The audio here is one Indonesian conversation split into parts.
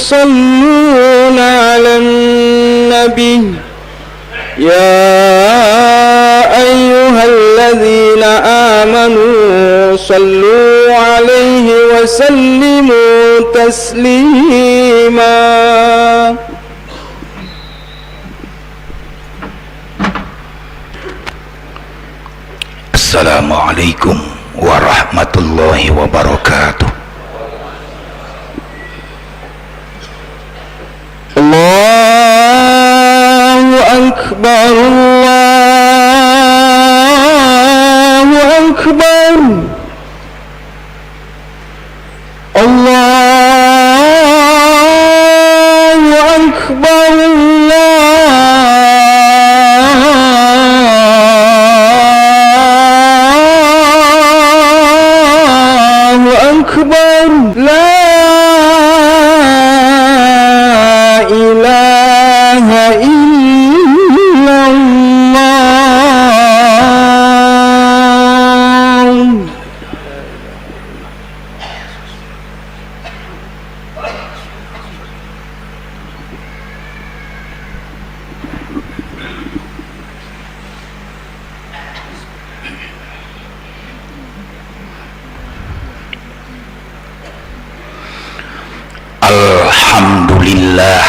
يصلون على النبي يا أيها الذين آمنوا صلوا عليه وسلموا تسليما. Assalamualaikum warahmatullahi wabarakatuh. Allahu Akbar, Allahu Akbar, Allahu Akbar, Allahu Akbar, la ilaha illallah. Alhamdulillah,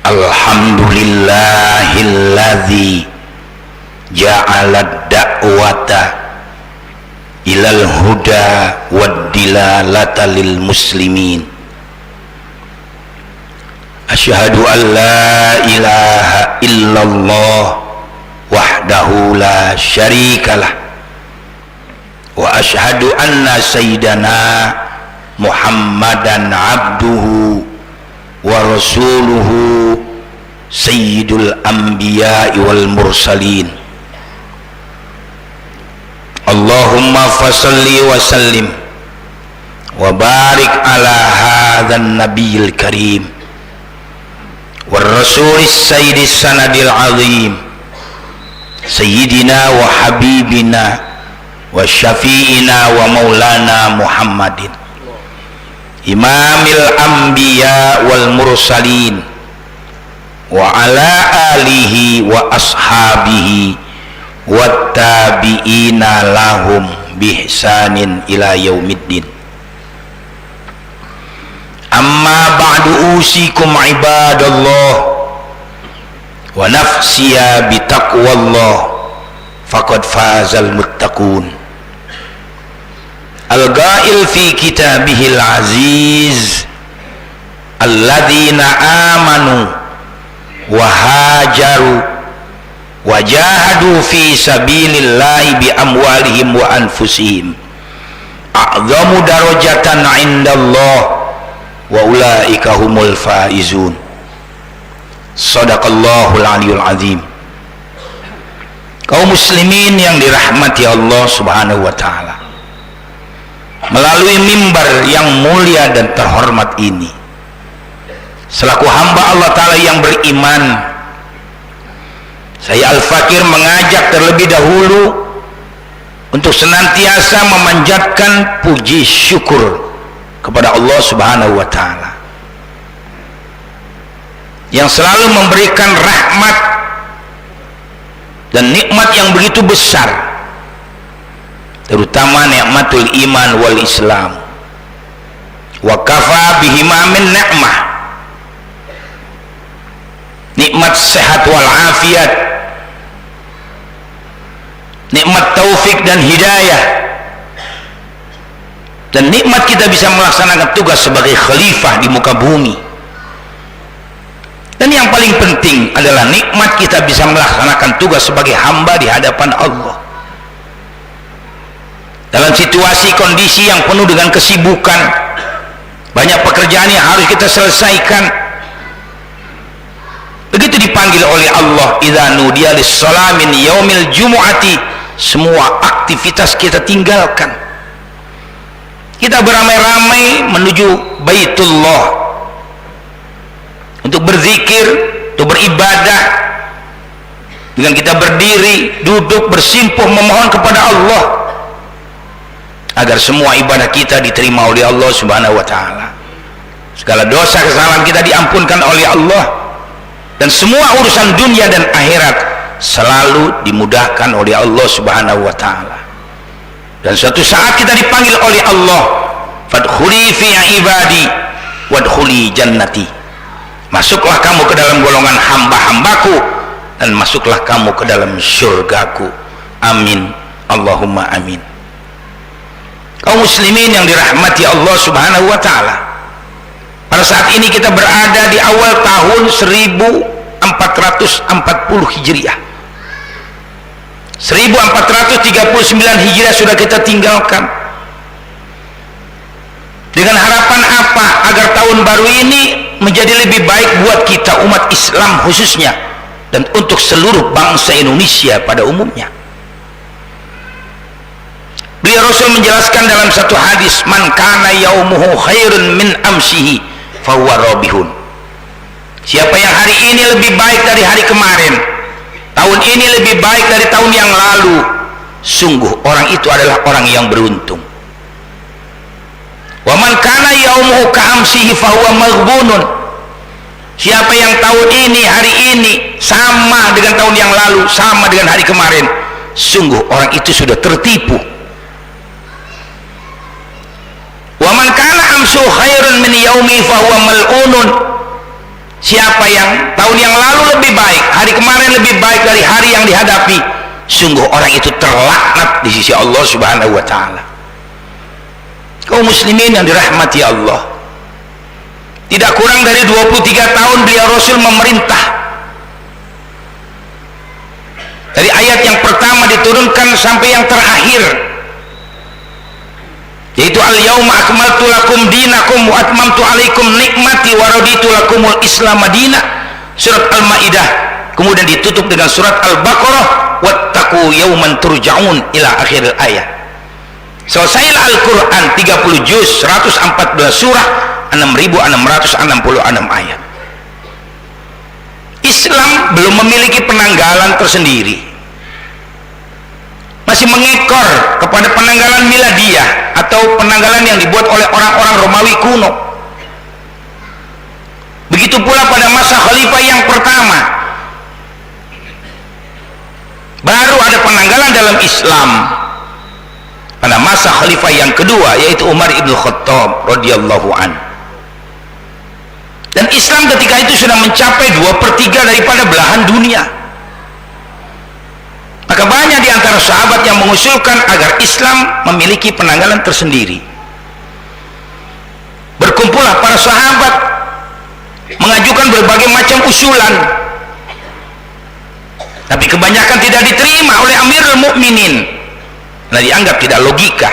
alhamdulillahilladzi ja'ala da'wata ilal huda wad dilalata lil muslimin. Asyhadu an la ilaha illallah wahdahu la syarikalah wa asyhadu anna sayyidana Muhammadan abduhu wa rasuluhu sayyidul anbiya'i wal mursalin. Allahumma fasalli wa sallim wa barik ala hadzal nabiyil karim war rasulis sayyidis sanadil azim sayyidina wa habibina wa syafi'ina wa maulana Muhammadin imamil anbiya wal mursalin wa ala alihi wa ashabihi wat tabi'ina lahum bihsanin ila yaumiddin. Amma ba'du, usikum ibadallah wa nafsiya bitaqwallah faqad fazal muttaqun. Al-Ghail fi kitabihil aziz alladzina amanu wa hajaru wa jahadu fi sabilillahi bi amwalihim wa anfusihim a'zamu darajatan indallah wa ulaika humul faizun. Shadaqallahul aliyul azim. Kaum muslimin yang dirahmati Allah subhanahu wa ta'ala, melalui mimbar yang mulia dan terhormat ini, selaku hamba Allah Ta'ala yang beriman, saya Al-Fakir mengajak terlebih dahulu untuk senantiasa memanjatkan puji syukur kepada Allah Subhanahu wa Ta'ala yang selalu memberikan rahmat dan nikmat yang begitu besar, terutama nikmatul iman wal islam. Wa kafa bihima min ni'mah, nikmat sehat wal afiat, nikmat taufik dan hidayah, dan nikmat kita bisa melaksanakan tugas sebagai khalifah di muka bumi. Dan yang paling penting adalah nikmat kita bisa melaksanakan tugas sebagai hamba di hadapan Allah dalam situasi kondisi yang penuh dengan kesibukan, banyak pekerjaan yang harus kita selesaikan. Begitu dipanggil oleh Allah, idza nudiya lis-shalah min yaumil jumu'ati, semua aktivitas kita tinggalkan, kita beramai-ramai menuju Baitullah untuk berzikir, untuk beribadah, dengan kita berdiri, duduk, bersimpuh memohon kepada Allah. agar semua ibadah kita diterima oleh Allah Subhanahu wa taala. Segala dosa kesalahan kita diampunkan oleh Allah, dan semua urusan dunia dan akhirat selalu dimudahkan oleh Allah Subhanahu wa taala. Dan suatu saat kita dipanggil oleh Allah, fadkhuli fi ibadi wadkhuli jannati. Masuklah kamu ke dalam golongan hamba-hambaku dan masuklah kamu ke dalam surgaku. Amin, Allahumma amin. Kaum muslimin yang dirahmati Allah Subhanahu wa taala, pada saat ini kita berada di awal tahun 1440 Hijriah. 1439 Hijriah sudah kita tinggalkan. Dengan harapan apa? Agar tahun baru ini menjadi lebih baik buat kita umat Islam khususnya, dan untuk seluruh bangsa Indonesia pada umumnya. Beliau Rasul menjelaskan dalam satu hadis, man kana yaumuhu khairun min amsihi fahuwa rabihun. Siapa yang hari ini lebih baik dari hari kemarin, tahun ini lebih baik dari tahun yang lalu, sungguh orang itu adalah orang yang beruntung. Wa man kana yaumuhu ka'amsihi fahuwa maghbunun. Siapa yang tahun ini, hari ini sama dengan tahun yang lalu, sama dengan hari kemarin, sungguh orang itu sudah tertipu. Wa man kana amsu khairun min yaumi fahuwa mal'unun. Siapa yang tahun yang lalu lebih baik, hari kemarin lebih baik dari hari yang dihadapi, sungguh orang itu terlaknat di sisi Allah Subhanahu wa taala. Kaum muslimin yang dirahmati Allah, tidak kurang dari 23 tahun beliau Rasul memerintah. Dari ayat yang pertama diturunkan sampai yang terakhir, yaitu al-yauma akmaltu lakum dinakum wa atmamtu alaikum nikmati wa raditu lakumul islam madinah, surat Al-Maidah. Kemudian ditutup dengan surat Al-Baqarah, wattaqu yauman turja'un ila akhir ayat. Selesai Al-Quran 30 juz, 114 surah, 6.666 ayat. Islam belum memiliki penanggalan tersendiri, masih mengekor kepada penanggalan miladiyah atau penanggalan yang dibuat oleh orang-orang Romawi kuno. Begitu pula pada masa khalifah yang pertama, baru ada penanggalan dalam Islam pada masa khalifah yang kedua, yaitu Umar ibn Khattab radhiyallahu an. Dan Islam ketika itu sudah mencapai 2/3 daripada belahan dunia. Maka banyak di antara sahabat yang mengusulkan agar Islam memiliki penanggalan tersendiri. Berkumpullah para sahabat mengajukan berbagai macam usulan, tapi kebanyakan tidak diterima oleh Amirul Mukminin. Nah, dianggap tidak logika.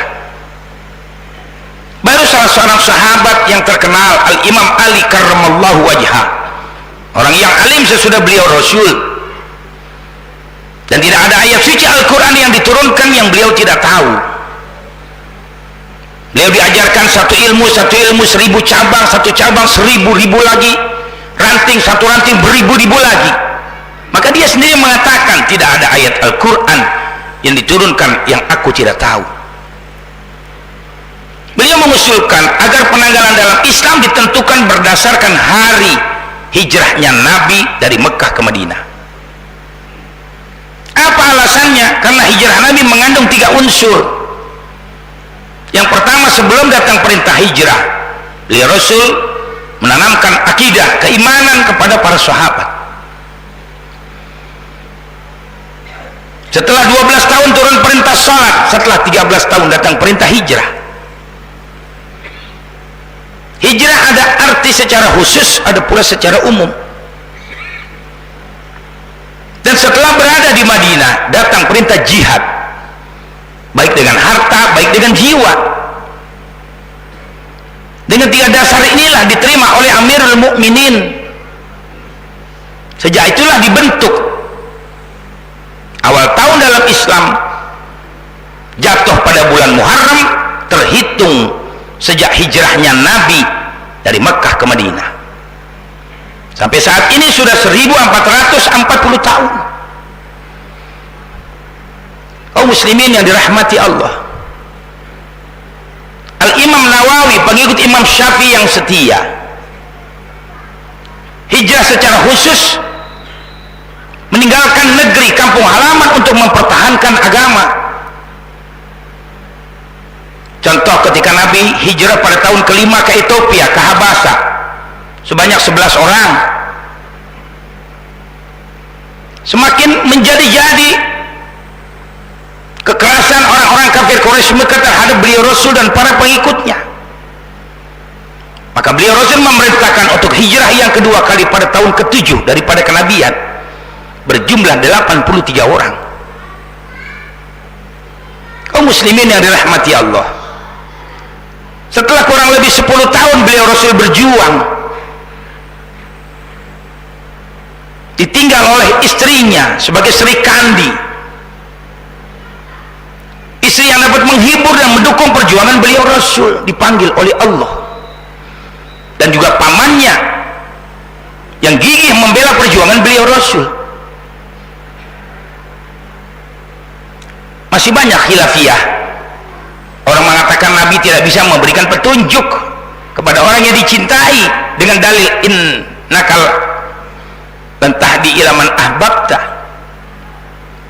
Baru salah seorang sahabat yang terkenal, Al-Imam Ali karramallahu wajhah, orang yang alim sesudah beliau Rasul, dan tidak ada ayat suci Al-Quran yang diturunkan yang beliau tidak tahu. Beliau diajarkan satu ilmu 1000 cabang, satu cabang 1000 lagi, ranting satu ranting beribu-ribu lagi. Maka dia sendiri mengatakan, tidak ada ayat Al-Quran yang diturunkan yang aku tidak tahu. Beliau mengusulkan agar penanggalan dalam Islam ditentukan berdasarkan hari hijrahnya Nabi dari Mekah ke Madinah. Apa alasannya? Karena hijrah Nabi mengandung 3 unsur. Yang pertama, sebelum datang perintah hijrah, beliau Rasul menanamkan akidah, keimanan kepada para sahabat. Setelah 12 tahun turun perintah salat, setelah 13 tahun datang perintah hijrah. Hijrah ada arti secara khusus, ada pula secara umum. Dan setelah berada di Madinah, datang perintah jihad, baik dengan harta, baik dengan jiwa. Dengan 3 dasar inilah diterima oleh Amirul Mukminin. Sejak itulah dibentuk awal tahun dalam Islam jatuh pada bulan Muharram, terhitung sejak hijrahnya Nabi dari Mekah ke Madinah. Sampai saat ini sudah 1440 tahun. Kaum muslimin yang dirahmati Allah, Nawawi, pengikut Imam Syafi'i yang setia, hijrah secara khusus, meninggalkan negeri kampung halaman untuk mempertahankan agama. Contoh ketika Nabi hijrah pada tahun kelima ke Ethiopia, ke Habasa, sebanyak 11 orang. Semakin menjadi-jadi kekerasan orang-orang kafir Quraisy Mekah terhadap beliau Rasul dan para pengikutnya. Maka beliau Rasul memerintahkan untuk hijrah yang kedua kali pada tahun ke-7 daripada kenabian, berjumlah 83 orang. Kaum muslimin yang dirahmati Allah, setelah kurang lebih 10 tahun beliau Rasul berjuang, ditinggal oleh istrinya sebagai Sri Kandi, istri yang dapat menghibur dan mendukung perjuangan beliau Rasul, dipanggil oleh Allah. Dan juga pamannya yang gigih membela perjuangan beliau Rasul. Masih banyak khilafiyah. Orang mengatakan Nabi tidak bisa memberikan petunjuk kepada orang yang dicintai dengan dalil innakal dan tahdi ila man ahbabta.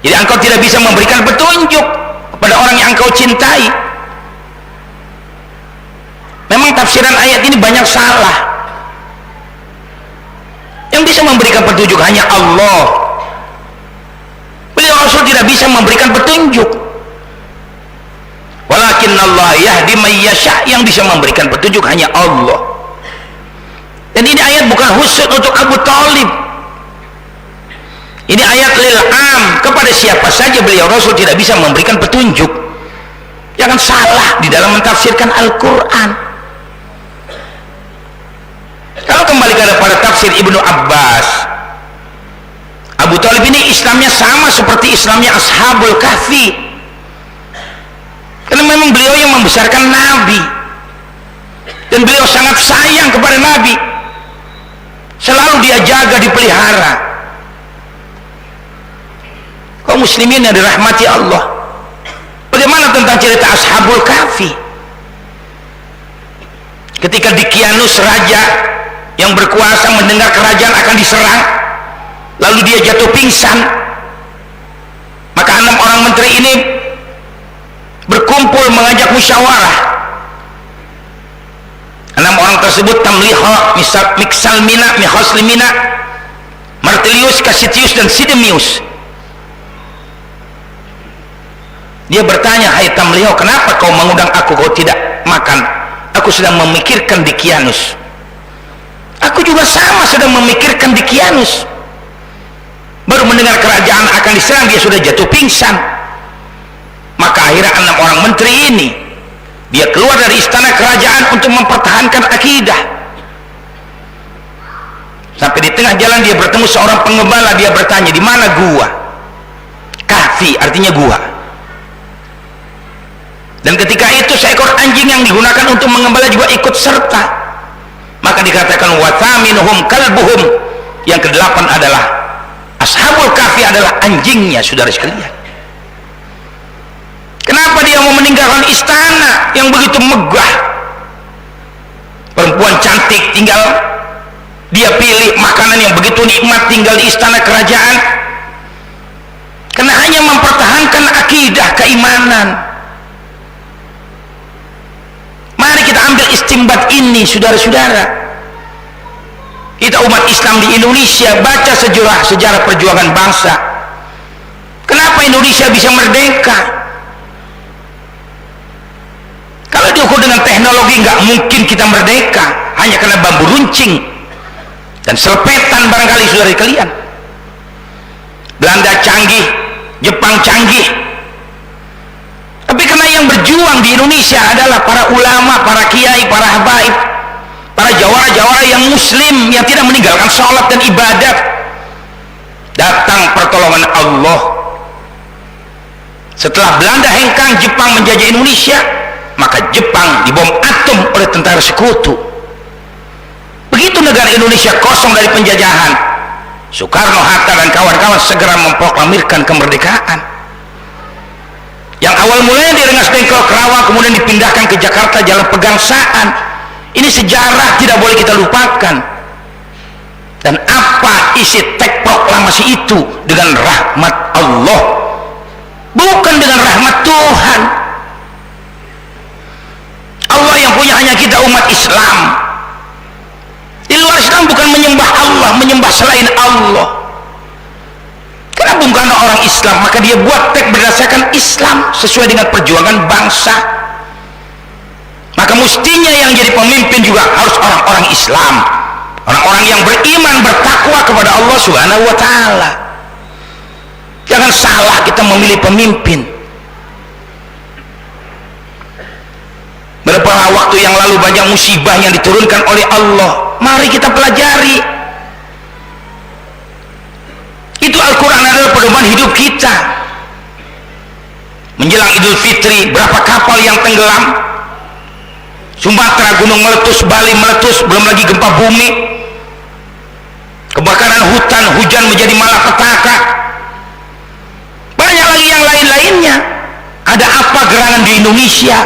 Jadi engkau tidak bisa memberikan petunjuk kepada orang yang engkau cintai. Memang tafsiran ayat ini banyak salah. Yang bisa memberikan petunjuk hanya Allah. Beliau Rasul tidak bisa memberikan petunjuk. Walakinnallaha yahdi may yasha, yang bisa memberikan petunjuk hanya Allah. Dan ini ayat bukan khusus untuk Abu Thalib. Ini ayat lil am, kepada siapa saja beliau Rasul tidak bisa memberikan petunjuk. Jangan salah di dalam mentafsirkan Al-Quran. Kalau kembali kepada tafsir Ibnu Abbas, Abu Thalib ini Islamnya sama seperti Islamnya Ashabul Kahfi, karena memang beliau yang membesarkan Nabi dan beliau sangat sayang kepada Nabi, selalu dia jaga, dipelihara. Kaum muslimin yang dirahmati Allah, bagaimana tentang cerita Ashabul Kahfi? Ketika Dqiyanus, raja yang berkuasa, mendengar kerajaan akan diserang, lalu dia jatuh pingsan, maka 6 orang menteri ini berkumpul mengajak musyawarah. 6 orang tersebut Tamliha, Miksalmina, Mihoslimina, Martilius, Cassitius, dan Sidemius. Dia bertanya, hai Tamliha, kenapa kau mengundang aku, kau tidak makan? Aku sedang memikirkan Dqiyanus. Aku juga sama sedang memikirkan Dqiyanus. Baru mendengar kerajaan akan diserang, dia sudah jatuh pingsan. Maka akhirnya 6 orang menteri ini, dia keluar dari istana kerajaan untuk mempertahankan akidah. Sampai di tengah jalan dia bertemu seorang pengembala. Dia bertanya, di mana gua? Kahfi artinya gua. Dan ketika itu seekor anjing yang digunakan untuk mengembala juga ikut serta. Maka dikatakan wathaminuhum kalbuhum, yang ke-8 adalah Ashabul Kahfi, adalah anjingnya, saudara sekalian. Kenapa dia mau meninggalkan istana yang begitu megah, perempuan cantik tinggal dia pilih, makanan yang begitu nikmat tinggal di istana kerajaan? Karena hanya mempertahankan akidah, keimanan. Mari kita ambil istimbat ini, saudara-saudara. Kita umat Islam di Indonesia, baca sejarah perjuangan bangsa. Kenapa Indonesia bisa merdeka? Kalau diukur dengan teknologi, nggak mungkin kita merdeka, hanya karena bambu runcing dan selepetan barangkali, saudara kalian. Belanda canggih, Jepang canggih, tapi karena yang berjuang di Indonesia adalah para ulama, para kiai, para habaib, para jawara-jawara yang muslim, yang tidak meninggalkan sholat dan ibadat. Datang pertolongan Allah. Setelah Belanda hengkang, Jepang menjajah Indonesia, maka Jepang dibom atom oleh tentara sekutu. Begitu negara Indonesia kosong dari penjajahan, Soekarno, Hatta, dan kawan-kawan segera memproklamirkan kemerdekaan. Yang awal mulanya di Rengas Dengklok Kerawang, kemudian dipindahkan ke Jakarta Jalan Pegangsaan. Ini sejarah, tidak boleh kita lupakan. Dan apa isi teks proklamasi itu? Dengan rahmat Allah, bukan dengan rahmat Tuhan. Allah yang punya hanya kita umat Islam. Di luar Islam bukan menyembah Allah, menyembah selain Allah. Karena bukan orang Islam, maka dia buat teks berdasarkan Islam sesuai dengan perjuangan bangsa. Maka mestinya yang jadi pemimpin juga harus orang-orang Islam, orang-orang yang beriman, bertakwa kepada Allah Subhanahu wa ta'ala. Jangan salah kita memilih pemimpin. Beberapa waktu yang lalu banyak musibah yang diturunkan oleh Allah. Mari kita pelajari. Itu Al-Quran adalah pedoman hidup kita. Menjelang Idul Fitri, berapa kapal yang tenggelam? Sumatera gunung meletus, Bali meletus, belum lagi gempa bumi, kebakaran hutan, hujan menjadi malapetaka, banyak lagi yang lain-lainnya. Ada apa gerangan di Indonesia?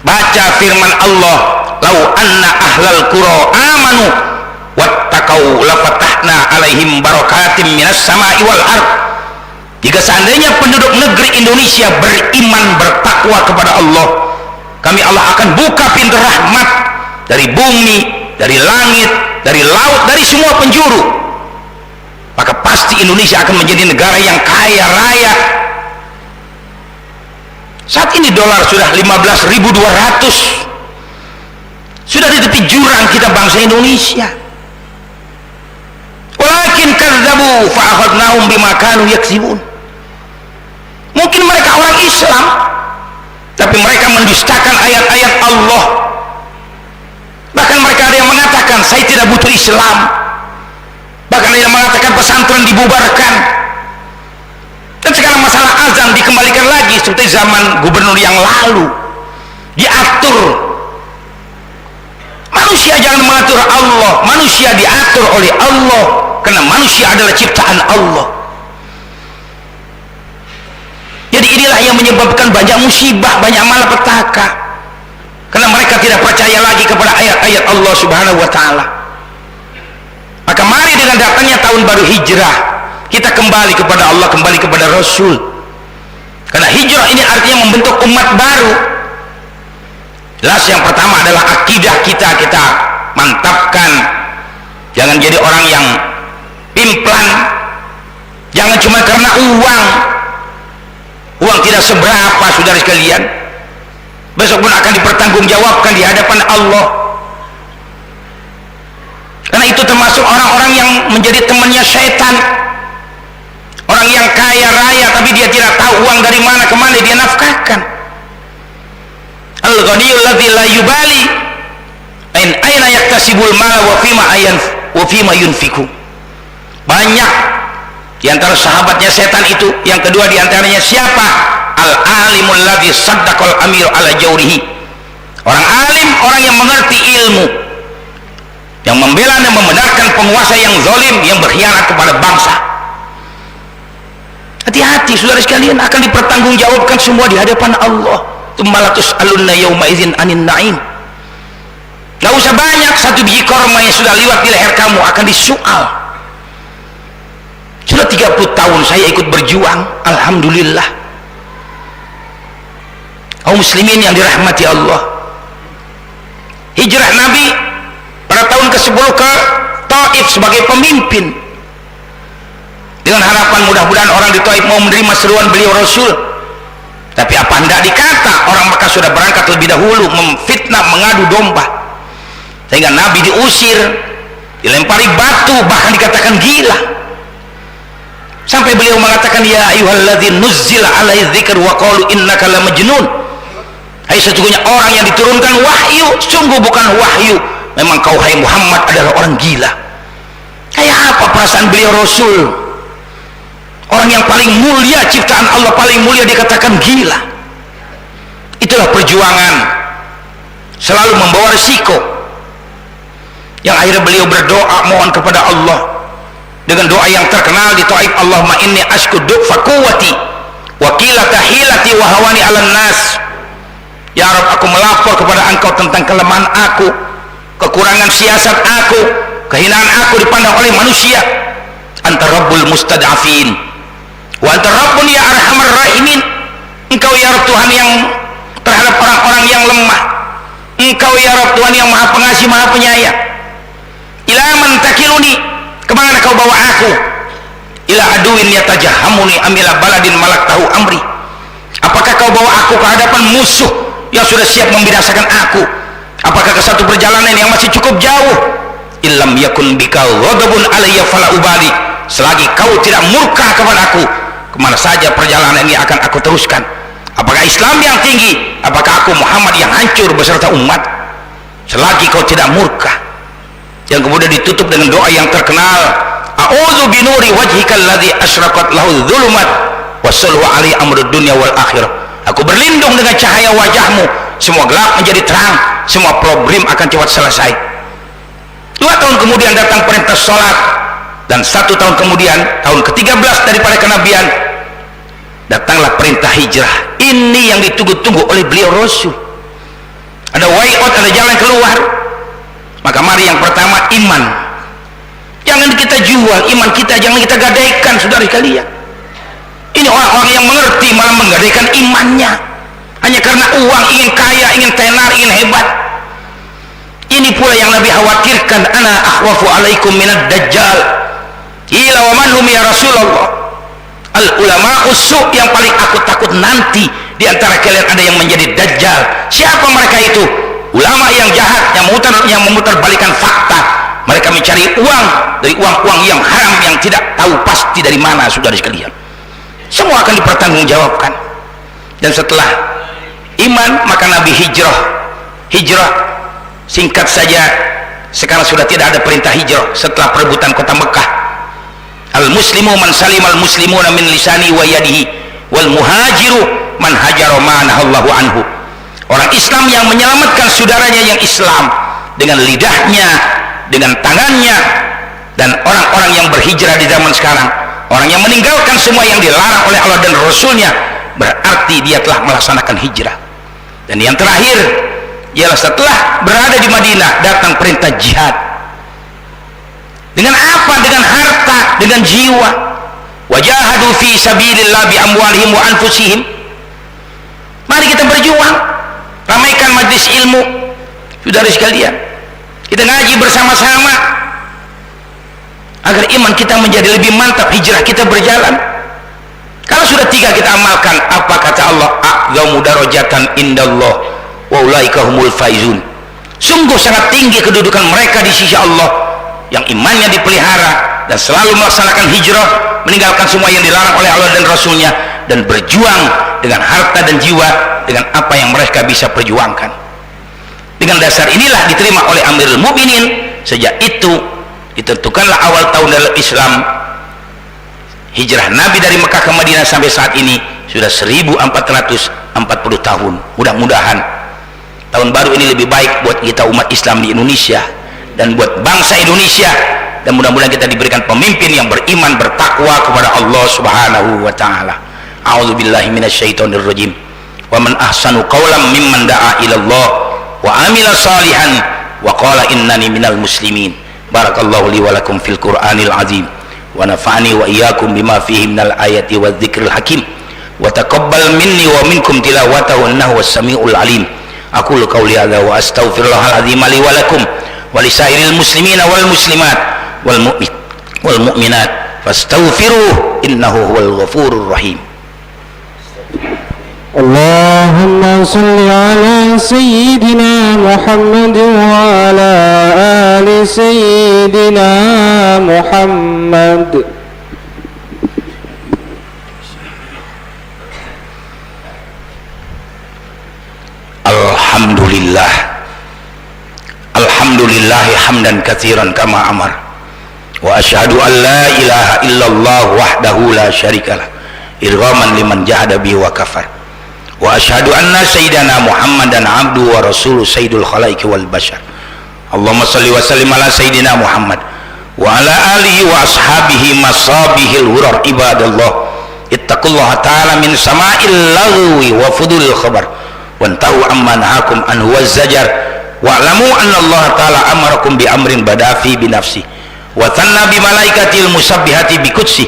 Baca firman Allah, lau anna ahlal qura amanu wattaqau lafatahna alaihim barakatim minas sama'i wal ard. Jika seandainya penduduk negeri Indonesia beriman, bertakwa kepada Allah, kami Allah akan buka pintu rahmat dari bumi, dari langit, dari laut, dari semua penjuru. Maka pasti Indonesia akan menjadi negara yang kaya raya. Saat ini dolar sudah 15.200, sudah di tepi jurang kita bangsa Indonesia. Walakin kadzabu fa akhadnahum bima kanu yaksibun. Mungkin mereka orang Islam, tapi mereka mendustakan ayat-ayat Allah. Bahkan mereka ada yang mengatakan saya tidak butuh Islam, bahkan ada yang mengatakan pesantren dibubarkan. Dan sekarang masalah azan dikembalikan lagi seperti zaman gubernur yang lalu, diatur. Manusia jangan mengatur Allah, manusia diatur oleh Allah, karena manusia adalah ciptaan Allah. Jadi inilah yang menyebabkan banyak musibah, banyak malapetaka, karena mereka tidak percaya lagi kepada ayat-ayat Allah Subhanahu wa ta'ala. Maka mari dengan datangnya tahun baru hijrah, kita kembali kepada Allah, kembali kepada Rasul. Karena hijrah ini artinya membentuk umat baru. Jelas yang pertama adalah akidah kita mantapkan. Jangan jadi orang yang pimplan, jangan cuma karena uang tidak seberapa, saudara sekalian. Besok pun akan dipertanggungjawabkan di hadapan Allah. Karena itu termasuk orang-orang yang menjadi temannya syaitan. Orang yang kaya raya tapi dia tidak tahu uang dari mana ke mana dia nafkahkan. Al-ghaniyul ladzi la yubali aina yaktasibul mala wa fima yunfiku. Banyak di antara sahabatnya setan itu. Yang kedua di antaranya siapa? Al-alimul ladzi saddaqal amir ala jawrihi. Orang alim, orang yang mengerti ilmu, yang membela dan membenarkan penguasa yang zalim, yang berkhianat kepada bangsa. Hati-hati saudara sekalian, akan dipertanggungjawabkan semua di hadapan Allah. Tummalatus alunna yauma idzin anin na'im. Gak usah banyak, satu biji korma yang sudah lewat di leher kamu akan disoal. Sudah 30 tahun saya ikut berjuang, alhamdulillah. Kaum muslimin yang dirahmati Allah, hijrah Nabi pada tahun ke-10 ke Taif sebagai pemimpin, dengan harapan mudah-mudahan orang di Taif mau menerima seruan beliau Rasul. Tapi apa hendak dikata, orang Mekah sudah berangkat lebih dahulu memfitnah, mengadu domba, sehingga Nabi diusir, dilempari batu, bahkan dikatakan gila, sampai beliau mengatakan ya ayyuhalladzina nuzzila alaihi dzikr wa qalu innaka lamajnun. Hai sesungguhnya orang yang diturunkan wahyu, sungguh bukan wahyu, memang kau hai Muhammad adalah orang gila. Kayak apa perasaan beliau Rasul, orang yang paling mulia, ciptaan Allah paling mulia, dikatakan gila. Itulah perjuangan, selalu membawa risiko. Yang akhirnya beliau berdoa mohon kepada Allah dengan doa yang terkenal di Taif, Allahumma inni ashku du'fa quwwati wa wa qilata hilati wa hawani 'alan nas. Ya Rabb, aku melapor kepada Engkau tentang kelemahan aku, kekurangan siasat aku, kehinaan aku dipandang oleh manusia. Anta Rabbul mustad'afin wa anta Rabbun ya arhamar rahimin. Engkau ya Rabb Tuhan yang terhadap orang-orang yang lemah. Engkau ya Rabb Tuhan yang maha pengasih, maha penyayang. Ila man takiluni, kemana kau bawa aku? Ila aduin yatajahamuni amila baladin malaktahu amri. Apakah kau bawa aku ke hadapan musuh yang sudah siap membinasakan aku? Apakah ke satu perjalanan yang masih cukup jauh? Illam yakun bika ghadabun alayya fala ubali. Selagi kau tidak murka kepada aku, kemana saja perjalanan ini akan aku teruskan. Apakah Islam yang tinggi, apakah aku Muhammad yang hancur beserta umat? Selagi kau tidak murka. Yang kemudian ditutup dengan doa yang terkenal, a'udzu binuri wajhikal ladzi asyraqat lahu dzulumat wa sallu alaihi amrud dunya wal akhirah. Aku berlindung dengan cahaya wajahmu, semua gelap menjadi terang, semua problem akan cepat selesai. 2 tahun kemudian datang perintah sholat, dan 1 tahun kemudian, tahun ke-13 daripada kenabian, datanglah perintah hijrah. Ini yang ditunggu-tunggu oleh beliau Rasul. Ada way out, ada jalan keluar. Maka mari yang pertama, iman. Jangan kita jual iman kita, jangan kita gadaikan, saudara sekalian. Ini orang-orang yang mengerti malah menggadaikan imannya hanya karena uang, ingin kaya, ingin tenar, ingin hebat. Ini pula yang Nabi khawatirkan, ana akhwafu alaikum minad dajjal. Ila wa man hum ya Rasulullah? Al ulama usuk, yang paling aku takut nanti di antara kalian ada yang menjadi dajjal. Siapa mereka itu? Ulama yang jahat, yang memutarbalikkan fakta. Mereka mencari uang dari uang-uang yang haram, yang tidak tahu pasti dari mana, saudara sekalian. Semua akan dipertanggungjawabkan. Dan setelah iman, maka Nabi hijrah. Singkat saja, sekarang sudah tidak ada perintah hijrah setelah perebutan kota Mekah. Al muslimu man salimal muslimuna min lisani wa yadihi, wal muhajiru man hajara ma nahallahu anhu. Orang Islam yang menyelamatkan saudaranya yang Islam dengan lidahnya, dengan tangannya. Dan orang-orang yang berhijrah di zaman sekarang, orang yang meninggalkan semua yang dilarang oleh Allah dan Rasulnya, berarti dia telah melaksanakan hijrah. Dan yang terakhir ialah setelah berada di Madinah, datang perintah jihad. Dengan apa? Dengan harta, dengan jiwa. Wajahadu fi sabilillah bi amwalihim wa anfusihim. Mari kita berjuang, ramaikan majlis ilmu, saudara sekalian. Kita ngaji bersama-sama agar iman kita menjadi lebih mantap, hijrah kita berjalan. Kalau sudah 3 kita amalkan, apa kata Allah? A'zamu darajatan indallah wa ulaika humul faizun. Sungguh sangat tinggi kedudukan mereka di sisi Allah yang imannya dipelihara dan selalu melaksanakan hijrah, meninggalkan semua yang dilarang oleh Allah dan Rasulnya, dan berjuang dengan harta dan jiwa dengan apa yang mereka bisa perjuangkan. Dengan dasar inilah diterima oleh Amirul Mukminin. Sejak itu ditentukanlah awal tahun dalam Islam. Hijrah Nabi dari Mekah ke Madinah sampai saat ini sudah 1440 tahun. Mudah-mudahan tahun baru ini lebih baik buat kita umat Islam di Indonesia dan buat bangsa Indonesia, dan mudah-mudahan kita diberikan pemimpin yang beriman, bertakwa kepada Allah Subhanahu wa taala. A'udzubillahi minasyaitonir rajim. Wa man ahsanu qawlan mimman da'a ila Allah wa amila salihan wa qala innani minal muslimin. Barakallahu li wa lakum fil Qur'anil azim wa nafa'ani wa iyyakum bima fihi minal ayati wadh-dhikril hakim wa taqabbal minni wa minkum tilawatahu innahu was-sami'ul alim. Aqulu qawli hadza wa astaghfirullahal azim li wa lakum wa lisairil muslimina wal muslimat wal mu'minat fastaghfiruhu innahu huwal ghafurur rahim. اللهم صل على سيدنا محمد وعلى آل سيدنا محمد. Alhamdulillah, alhamdulillahi hamdan katsiran kama amar, wa asyhadu an la ilaha illallah wahdahu la syarikalah irghaman liman jahada bihi wa kafar, wa asyhadu anna sayyidana Muhammadan abduhu wa rasuluh sayyidul khalaiqi wal bashar. Allahumma shalli wa sallim ala sayyidina Muhammad wa ala alihi wa ashabihi masabihil hurar ibadallah. ittaqullaha ta'ala min sama'il lagwi wa fudulil khabar wantahu amma nahakum anhu wazzajar wa'lamu anna Allah ta'ala amarakum bi amrin badafi bi nafsi wa tanna bi malaikatil musabbihati bi qudsi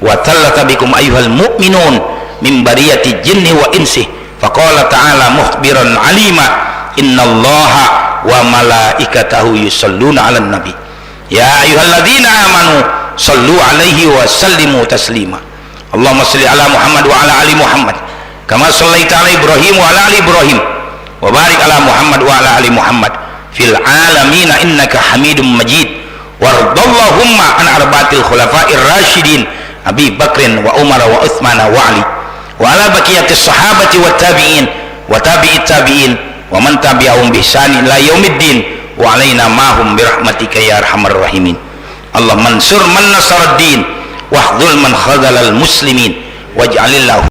wa tallata bikum ayyuhal mu'minun min bariyati jinni wa insi faqala ta'ala mukhbiran alima innallaha wa malaikatahu yusalluna 'alan nabi ya ayyuhalladzina amanu sallu alaihi wa sallimu taslima Allahumma salli ala Muhammad wa ala ali Muhammad kama sallaita ala Ibrahim wa ala ali Ibrahim wa barik ala Muhammad wa ala ali Muhammad fil alamin innaka Hamidum Majid wardallahumma an arba'atil khulafa'ir rasyidin Abi Bakrin wa Umar wa Utsman wa Ali wa ala baqiyatis sahabati wat tabi'in wa tabi'it tabi'in wa man tabi'ahum bi ihsan ila yaumiddin wa alaina ma'hum bi rahmatika ya arhamar rahimin Allah mansur man nasaraddin wahdul man khadhalal muslimin waj'alillahu